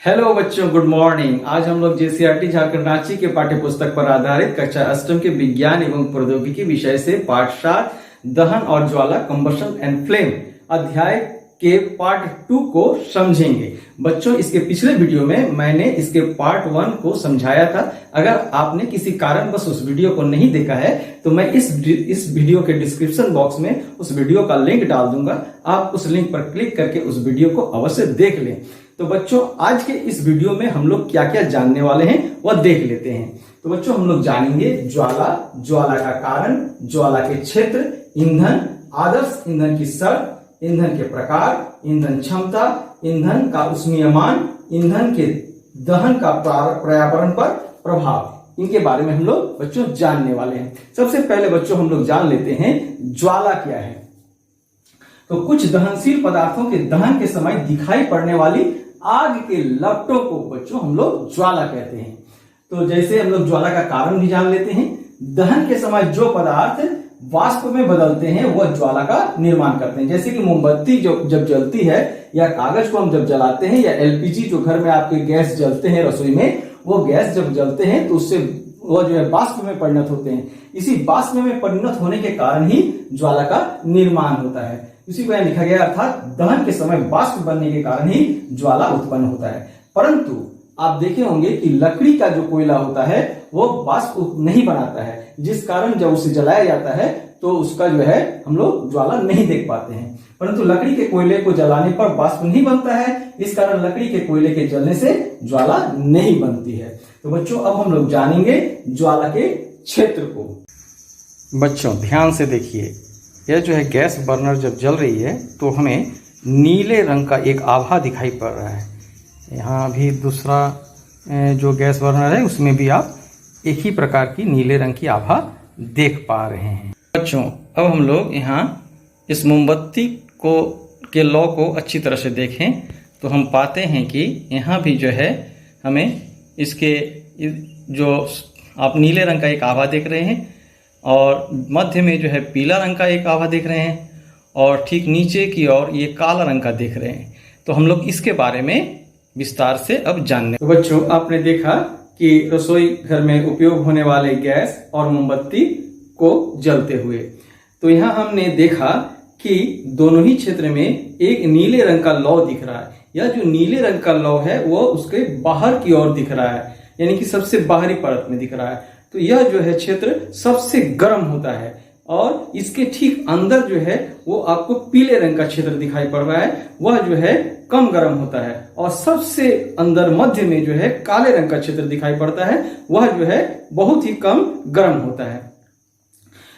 Hello बच्चों, good morning. आज हम लोग जेसीईआरटी झारखंड रांची के पाठ्य पुस्तक पर आधारित कक्षा अष्टम के विज्ञान एवं प्रौद्योगिकी विषय से पाठ 7 दहन और ज्वाला कंबशन एंड फ्लेम अध्याय के पार्ट 2 को समझेंगे। बच्चों, इसके पिछले वीडियो में मैंने इसके पार्ट 1 को समझाया था। अगर आपने किसी कारणवश उस वीडियो को नहीं देखा है तो मैं इस वीडियो के डिस्क्रिप्शन बॉक्स में उस वीडियो का लिंक डाल दूंगा। आप उस लिंक पर क्लिक करके उस वीडियो को अवश्य देख लें। तो बच्चों, आज के इस वीडियो में हम लोग क्या क्या जानने वाले हैं वह देख लेते हैं। तो बच्चों, हम लोग जानेंगे ज्वाला, ज्वाला का कारण, ज्वाला के क्षेत्र, ईंधन, आदर्श ईंधन की शर्त, ईंधन के प्रकार, ईंधन क्षमता, ईंधन का उष्मीयमान, ईंधन के दहन का पर्यावरण पर प्रभाव। इनके बारे में हम लोग बच्चों जानने वाले हैं। सबसे पहले बच्चों हम लोग जान लेते हैं ज्वाला क्या है। तो कुछ दहनशील पदार्थों के दहन के समय दिखाई पड़ने वाली आग के लपटों को बच्चों हम लोग ज्वाला कहते हैं। तो जैसे हम लोग ज्वाला का कारण भी जान लेते हैं। दहन के समय जो पदार्थ वाष्प में बदलते हैं वह ज्वाला का निर्माण करते हैं। जैसे कि मोमबत्ती जब जलती है, या कागज को हम जब जलाते हैं, या एलपीजी जो घर में आपके गैस जलते हैं रसोई में, वो गैस जब जलते हैं तो उससे वो जो है वाष्प में परिणत होते हैं। इसी वाष्प में परिणत होने के कारण ही ज्वाला का निर्माण होता है। इसी को यहां लिखा गया, अर्थात दहन के समय वाष्प बनने के कारण ही ज्वाला उत्पन्न होता है। परंतु आप देखे होंगे कि लकड़ी का जो कोयला होता है वो वाष्प नहीं बनाता है, जिस कारण जब उसे जलाया जाता है तो उसका जो है हम लोग ज्वाला नहीं देख पाते हैं। परंतु लकड़ी के कोयले को जलाने पर वाष्प नहीं बनता है, इस कारण लकड़ी के कोयले के जलने से ज्वाला नहीं बनती है। तो बच्चों, अब हम लोग जानेंगे ज्वाला के क्षेत्र को। बच्चों ध्यान से देखिए, यह जो है गैस बर्नर जब जल रही है तो हमें नीले रंग का एक आभा दिखाई पड़ रहा है। यहाँ भी दूसरा जो गैस बर्नर है उसमें भी आप एक ही प्रकार की नीले रंग की आभा देख पा रहे हैं। बच्चों, अब हम लोग यहाँ इस मोमबत्ती के लौ को अच्छी तरह से देखें तो हम पाते हैं कि यहाँ भी जो है हमें इसके जो आप नीले रंग का एक आभा देख रहे हैं, और मध्य में जो है पीला रंग का एक आभा देख रहे हैं, और ठीक नीचे की ओर ये काला रंग का देख रहे हैं। तो हम लोग इसके बारे में विस्तार से अब जानने। तो बच्चों, आपने देखा कि रसोई घर में उपयोग होने वाले गैस और मोमबत्ती को जलते हुए, तो यहाँ हमने देखा कि दोनों ही क्षेत्र में एक नीले रंग का लौ दिख रहा है। यह जो नीले रंग का लौ है वो उसके बाहर की ओर दिख रहा है, यानी कि सबसे बाहरी परत में दिख रहा है। तो यह जो है क्षेत्र सबसे गर्म होता है, और इसके ठीक अंदर जो है वो आपको पीले रंग का क्षेत्र दिखाई पड़ रहा है, वह जो है कम गर्म होता है। और सबसे अंदर मध्य में जो है काले रंग का क्षेत्र दिखाई पड़ता है, वह जो है बहुत ही कम गर्म होता है।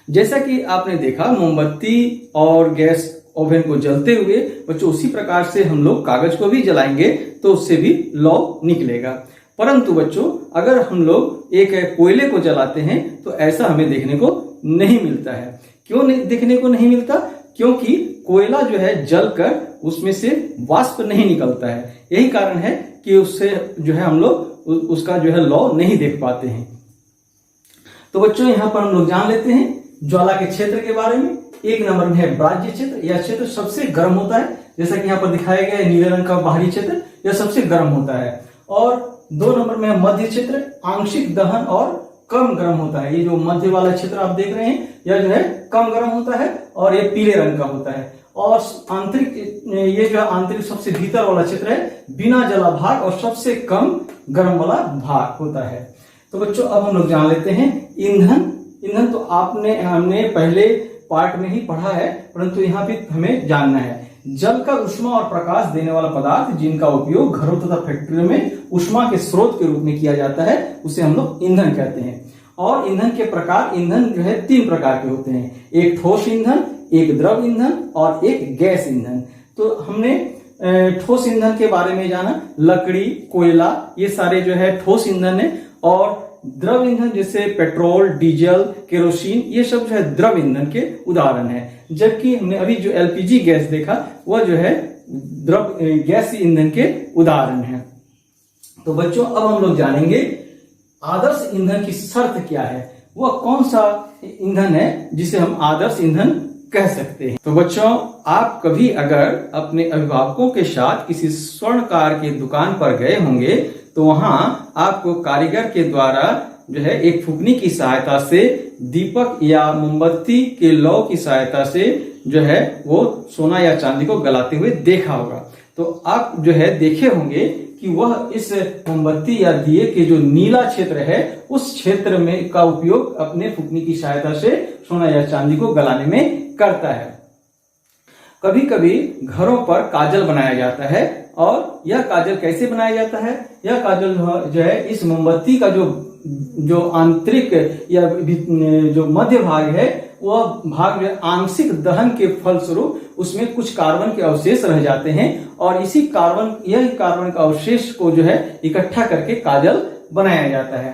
जैसा कि आपने देखा मोमबत्ती और गैस ओवन को जलते हुए, बच्चों उसी प्रकार से हम लोग कागज को भी जलाएंगे तो उससे भी लौ निकलेगा। परंतु बच्चों, अगर हम लोग एक कोयले को जलाते हैं तो ऐसा हमें देखने को नहीं मिलता है। क्यों देखने को नहीं मिलता? क्योंकि कोयला जो है जलकर उसमें से वाष्प नहीं निकलता है। यही कारण है कि उससे जो है हम लोग उसका जो है लौ नहीं देख पाते हैं। तो बच्चों, यहाँ पर हम लोग जान लेते हैं ज्वाला के क्षेत्र के बारे में। एक नंबर में है ब्राज्य क्षेत्र। यह क्षेत्र सबसे गर्म होता है, जैसा कि यहाँ पर दिखाया गया है नीले रंग का बाहरी क्षेत्र, यह सबसे गर्म होता है। और 2 नंबर में है मध्य क्षेत्र, आंशिक दहन और कम गर्म होता है। ये जो मध्य वाला क्षेत्र आप देख रहे हैं यह जो है कम गर्म होता है, और ये पीले रंग का होता है। और आंतरिक, ये जो आंतरिक सबसे भीतर वाला क्षेत्र है, बिना जला भाग और सबसे कम गर्म वाला भाग होता है। तो बच्चों, अब हम लोग जान लेते हैं ईंधन। ईंधन तो हमने पहले पार्ट में ही पढ़ा है, परंतु यहाँ भी हमें जानना है। जल का ऊष्मा और प्रकाश देने वाला पदार्थ जिनका उपयोग घरों तथा फैक्ट्रियों में ऊष्मा के स्रोत के रूप में किया जाता है, उसे हम लोग ईंधन कहते हैं। और ईंधन के प्रकार, ईंधन जो है 3 प्रकार के होते हैं, एक ठोस ईंधन, एक द्रव ईंधन और एक गैस ईंधन। तो हमने ठोस ईंधन के बारे में जाना, लकड़ी, कोयला, ये सारे जो है ठोस ईंधन है। और द्रव ईंधन जैसे पेट्रोल, डीजल, केरोसिन, ये सब जो है द्रव ईंधन के उदाहरण है। जबकि हमने अभी जो एलपीजी गैस देखा वह जो है द्रव गैस ईंधन के उदाहरण है। तो बच्चों, अब हम लोग जानेंगे आदर्श ईंधन की शर्त क्या है। वह कौन सा ईंधन है जिसे हम आदर्श ईंधन कह सकते हैं। तो बच्चों, आप कभी अगर अपने अभिभावकों के साथ किसी स्वर्णकार की दुकान पर गए होंगे तो वहां आपको कारीगर के द्वारा जो है एक फुकनी की सहायता से, दीपक या मोमबत्ती के लौ की सहायता से जो है वो सोना या चांदी को गलाते हुए देखा होगा। तो आप जो है देखे होंगे कि वह इस मोमबत्ती या दिए के जो नीला क्षेत्र है उस क्षेत्र में का उपयोग अपने फुकनी की सहायता से सोना या चांदी को गलाने में करता है। कभी कभी घरों पर काजल बनाया जाता है, और यह काजल कैसे बनाया जाता है? यह काजल जो है इस मोमबत्ती का जो आंतरिक या जो मध्य भाग है वह भाग में आंशिक दहन के फलस्वरूप उसमें कुछ कार्बन के अवशेष रह जाते हैं, और यही कार्बन का अवशेष को जो है इकट्ठा करके काजल बनाया जाता है।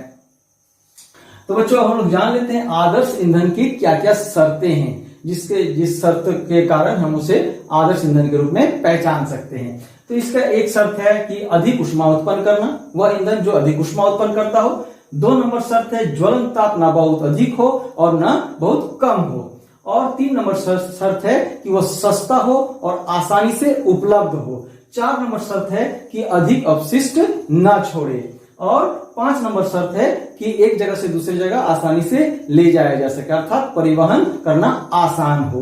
तो बच्चों, हम लोग जान लेते हैं आदर्श ईंधन की क्या क्या शर्तें हैं, जिस शर्त के कारण हम उसे आदर्श ईंधन के रूप में पहचान सकते हैं। तो इसका एक शर्त है कि अधिक ऊष्मा उत्पन्न करना, वह ईंधन जो अधिक ऊष्मा उत्पन्न करता हो। 2 नंबर शर्त है ज्वलन ताप ना बहुत अधिक हो और ना बहुत कम हो। और 3 नंबर शर्त है कि वह सस्ता हो और आसानी से उपलब्ध हो। 4 नंबर शर्त है कि अधिक अपशिष्ट न छोड़े। और 5 नंबर शर्त है कि एक जगह से दूसरी जगह आसानी से ले जाया जा सके, अर्थात परिवहन करना आसान हो।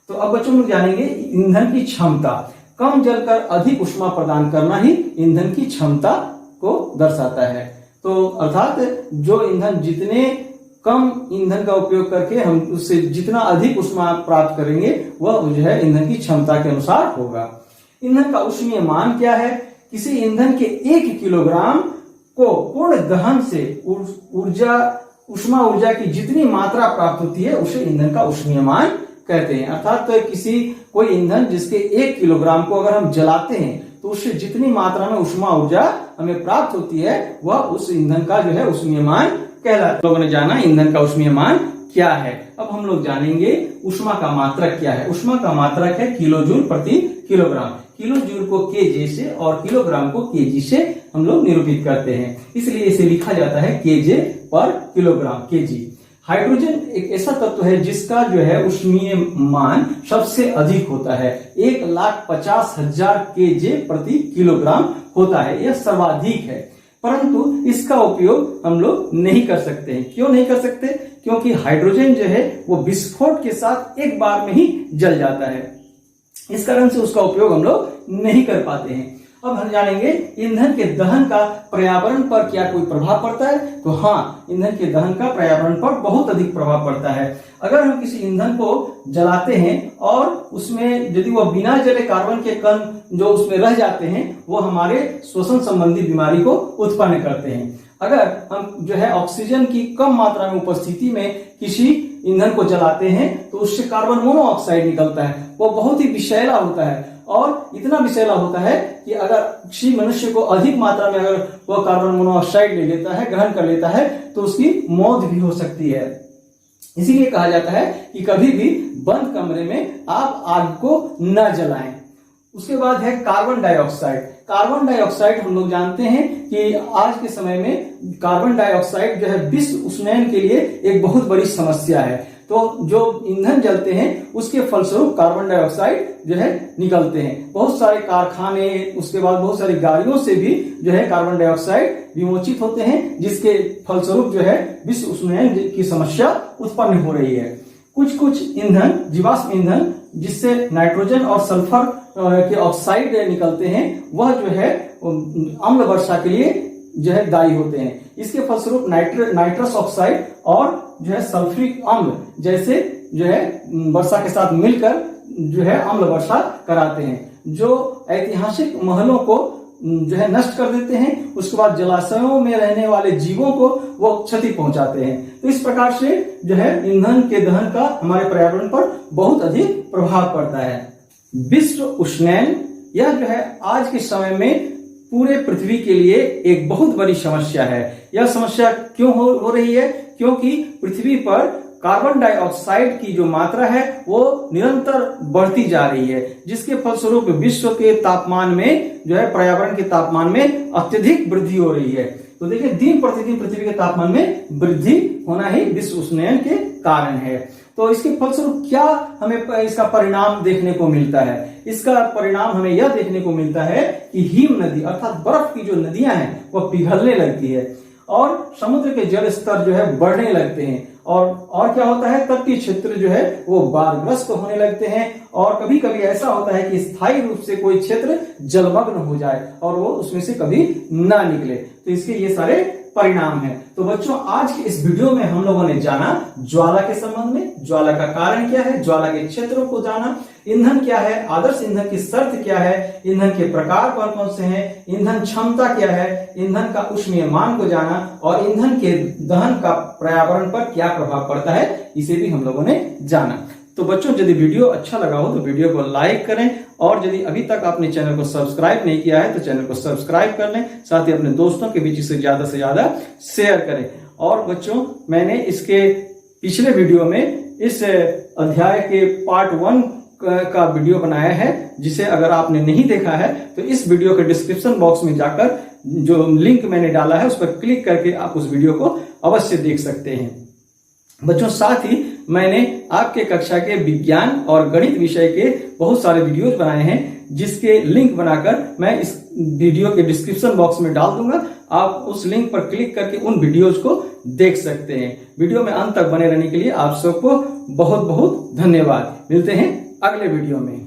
तो अब बच्चों लोग जानेंगे ईंधन की क्षमता। कम जलकर अधिक ऊष्मा प्रदान करना ही ईंधन की क्षमता को दर्शाता है। तो अर्थात जो ईंधन जितने कम ईंधन का उपयोग करके हम उससे जितना अधिक ऊष्मा प्राप्त करेंगे वह जो है ईंधन की क्षमता के अनुसार होगा। ईंधन का ऊष्मीय मान क्या है? किसी ईंधन के 1 किलोग्राम को पूर्ण दहन से ऊष्मा ऊर्जा की जितनी मात्रा प्राप्त होती है उसे ईंधन का ऊष्मीय मान कहते हैं। अर्थात तो कोई ईंधन जिसके 1 किलोग्राम को अगर हम जलाते हैं तो उससे जितनी मात्रा में ऊष्मा ऊर्जा हमें प्राप्त होती है वह उस ईंधन का जो है ऊष्मीय मान कहलाता है। लोगों ने जाना ईंधन का ऊष्मीय मान क्या है। अब हम लोग जानेंगे ऊष्मा का मात्रक क्या है। ऊष्मा का मात्रक है किलोजूल प्रति किलोग्राम। किलोजूल को केजे से और किलोग्राम को केजी से हम लोग निरूपित करते हैं, इसलिए इसे लिखा जाता है केजे पर किलोग्राम, केजी। हाइड्रोजन एक ऐसा तत्व है जिसका जो है ऊष्मीय मान सबसे अधिक होता है, 1,50,000 केजे प्रति किलोग्राम होता है। यह सर्वाधिक है, परंतु इसका उपयोग हम लोग नहीं कर सकते हैं। क्यों नहीं कर सकते? क्योंकि हाइड्रोजन जो है वो विस्फोट के साथ एक बार में ही जल जाता है, इस कारण से उसका उपयोग हम लोग नहीं कर पाते हैं। अब हम जानेंगे ईंधन के दहन का पर्यावरण पर क्या कोई प्रभाव पड़ता है। तो हाँ, ईंधन के दहन का पर्यावरण पर बहुत अधिक प्रभाव पड़ता है। अगर हम किसी ईंधन को जलाते हैं और उसमें यदि वह बिना जले कार्बन के कण जो उसमें रह जाते हैं वो हमारे श्वसन संबंधी बीमारी को उत्पन्न करते हैं। अगर हम जो है ऑक्सीजन की कम मात्रा में उपस्थिति में किसी ईंधन को जलाते हैं तो उससे कार्बन मोनोऑक्साइड निकलता है। वो बहुत ही विषैला होता है, और इतना विषैला होता है कि अगर किसी मनुष्य को अधिक मात्रा में अगर वह कार्बन मोनोऑक्साइड ले लेता है, ग्रहण कर लेता है, तो उसकी मौत भी हो सकती है। इसीलिए कहा जाता है कि कभी भी बंद कमरे में आप आग को न जलाएं। उसके बाद है कार्बन डाइऑक्साइड। कार्बन डाइऑक्साइड हम लोग जानते हैं कि आज के समय में कार्बन डाइऑक्साइड जो है विश्व उष्णयन के लिए एक बहुत बड़ी समस्या है। तो जो ईंधन जलते हैं उसके फलस्वरूप कार्बन डाइऑक्साइड जो है निकलते हैं। बहुत सारे कारखाने, उसके बाद बहुत सारी गाड़ियों से भी जो है कार्बन डाइऑक्साइड विमोचित होते हैं, जिसके फलस्वरूप जो है विश्व उष्णयन की समस्या उत्पन्न हो रही है। कुछ ईंधन, जीवाश्म ईंधन जिससे नाइट्रोजन और सल्फर के ऑक्साइड निकलते हैं, वह जो है अम्ल वर्षा के लिए जो है दायी होते हैं। इसके फलस्वरूप नाइट्रस ऑक्साइड और जो है सल्फ्यूरिक अम्ल जैसे जो है वर्षा के साथ मिलकर जो है अम्ल वर्षा कराते हैं, जो ऐतिहासिक महलों को जो है नष्ट कर देते हैं। उसके बाद जलाशयों में रहने वाले जीवों को वो क्षति पहुंचाते हैं। तो इस प्रकार से जो है ईंधन के दहन का हमारे पर्यावरण पर बहुत अधिक प्रभाव पड़ता है। विश्व उष्णयन यह जो है आज के समय में पूरे पृथ्वी के लिए एक बहुत बड़ी समस्या है। यह समस्या क्यों हो रही है? क्योंकि पृथ्वी पर कार्बन डाइऑक्साइड की जो मात्रा है वो निरंतर बढ़ती जा रही है, जिसके फलस्वरूप विश्व के तापमान में जो है पर्यावरण के तापमान में अत्यधिक वृद्धि हो रही है। तो देखिए दिन प्रतिदिन पृथ्वी के तापमान में वृद्धि होना ही विश्व उष्णयन के कारण है। तो इसके फलस्वरूप क्या हमें इसका परिणाम देखने को मिलता है? इसका परिणाम हमें यह देखने को मिलता है कि हिम नदी अर्थात बर्फ की जो नदियां हैं वह पिघलने लगती है और समुद्र के जल स्तर जो है बढ़ने लगते हैं और क्या होता है, तटीय क्षेत्र जो है वो बाढ़ग्रस्त होने लगते हैं और कभी कभी ऐसा होता है कि स्थायी रूप से कोई क्षेत्र जलमग्न हो जाए और वो उसमें से कभी ना निकले। तो इसके ये सारे परिणाम है। तो बच्चों आज के इस वीडियो में हम लोगों ने जाना ज्वाला के संबंध में, ज्वाला का कारण क्या है, ज्वाला के क्षेत्रों को जाना, ईंधन क्या है, आदर्श ईंधन की शर्त क्या है, ईंधन के प्रकार कौन कौन से हैं, ईंधन क्षमता क्या है, ईंधन का ऊष्मीय मान को जाना और ईंधन के दहन का पर्यावरण पर क्या प्रभाव पड़ता है, इसे भी हम लोगों ने जाना। तो बच्चों यदि वीडियो अच्छा लगा हो तो वीडियो को लाइक करें और यदि अभी तक आपने चैनल को सब्सक्राइब नहीं किया है तो चैनल को सब्सक्राइब कर लें, साथ ही अपने दोस्तों के बीच इसे ज्यादा से ज्यादा शेयर करें। और बच्चों मैंने इसके पिछले वीडियो में इस अध्याय के पार्ट 1 का वीडियो बनाया है, जिसे अगर आपने नहीं देखा है तो इस वीडियो के डिस्क्रिप्शन बॉक्स में जाकर जो लिंक मैंने डाला है उस पर क्लिक करके आप उस वीडियो को अवश्य देख सकते हैं। बच्चों साथ ही मैंने आपके कक्षा के विज्ञान और गणित विषय के बहुत सारे वीडियोज बनाए हैं, जिसके लिंक बनाकर मैं इस वीडियो के डिस्क्रिप्शन बॉक्स में डाल दूंगा। आप उस लिंक पर क्लिक करके उन वीडियोज को देख सकते हैं। वीडियो में अंत तक बने रहने के लिए आप सबको बहुत बहुत धन्यवाद। मिलते हैं अगले वीडियो में।